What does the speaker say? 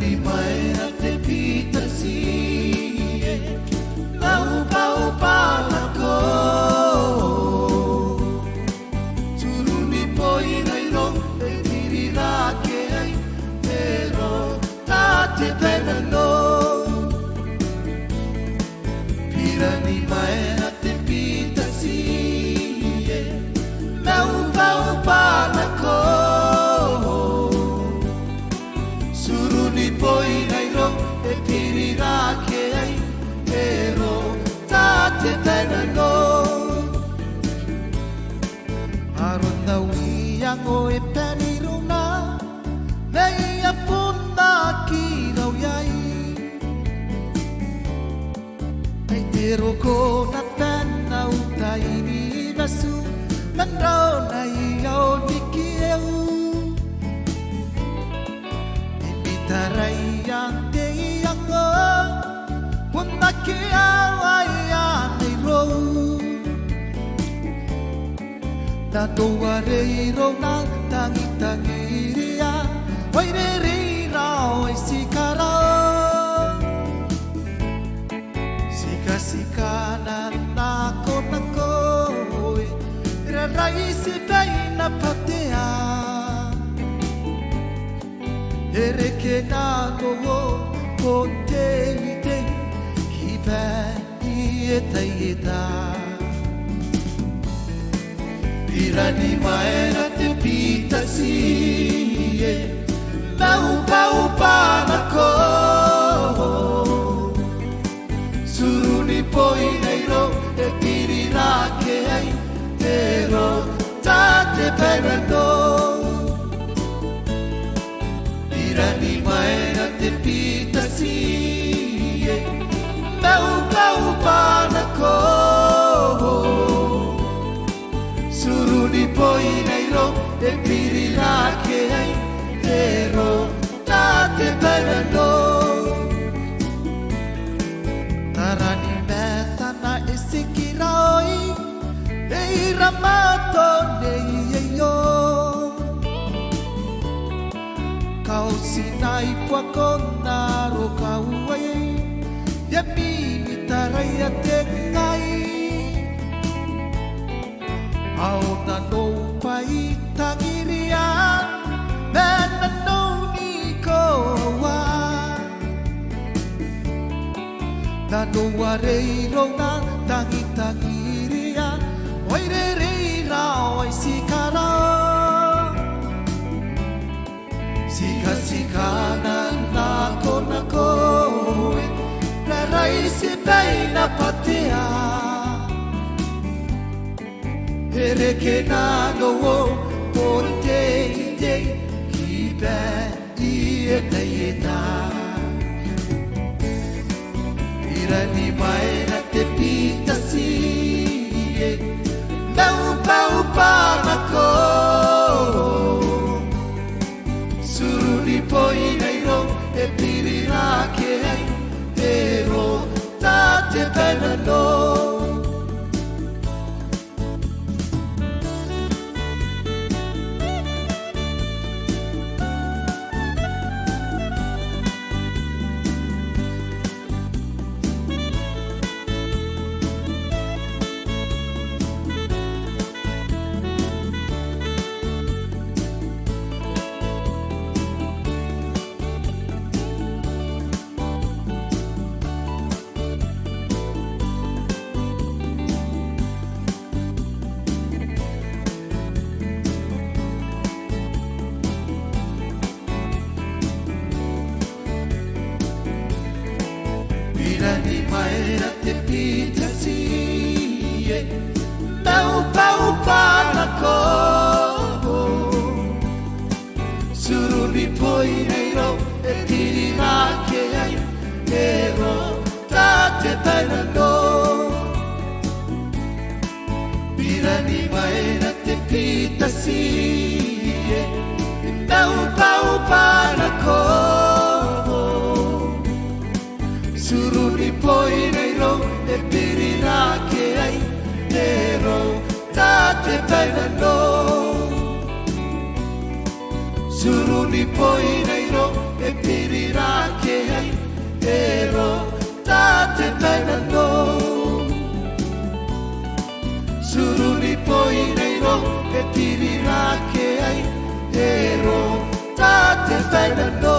Pirani maena te pitasi na upa na ko Turuni poi nai rong e tiri la ke ai pero ta te pena no Pirani maena te pitasi na upa na ko Suruni poi nai rong e tiri la ke ai pero ta te pena no Aron na wiyang o e peni runa Nei apunda ki rau yai Nei te roko na pena utai ni nasu Nandrau nai au tiki eu Tarai yang te yang o Puna ki au ai nei ro Ta toa rei ro na tangi tangi ria Wai re rei rao ai sikara Sika sika na nako Rai si dai na patea Ere ke na no o te te ki pa I e ta Pirani maena te pitasi na upa na ko Suruni poi nei ro e tiri la ke ai pero ta te pena no Pirani maena te pitasi na upa na ko Suruni poi nei ro e piri la ke ai pero ta te pena no Tarani meta na isikiroi Ei ramato nei yo Kau sinai puakona ro kau ai Yami tarai ate ngai Au na no pai tangiria Mena no ni koa Na no warei ro na tangiria Oi re rei rao ai sikara Sika sika na nako Rai si dai na patea Ere ke na no o te ki pa I e ta Pirani maena te pitasi Na upa na ko Suruni poi nei ro e piri la ke ai Pero ta te pena no Pirani maena te pitasi na upa na ko Suruni poi nei ro e tiri la ke ai pero ta te pena no Pirani maena te pitasi na upa na ko Suruni poi nei ro e piri la ke ai pero ta te pena no Suruni poi nei ro e piri la tiri na ke ai, e ro ta te whaina no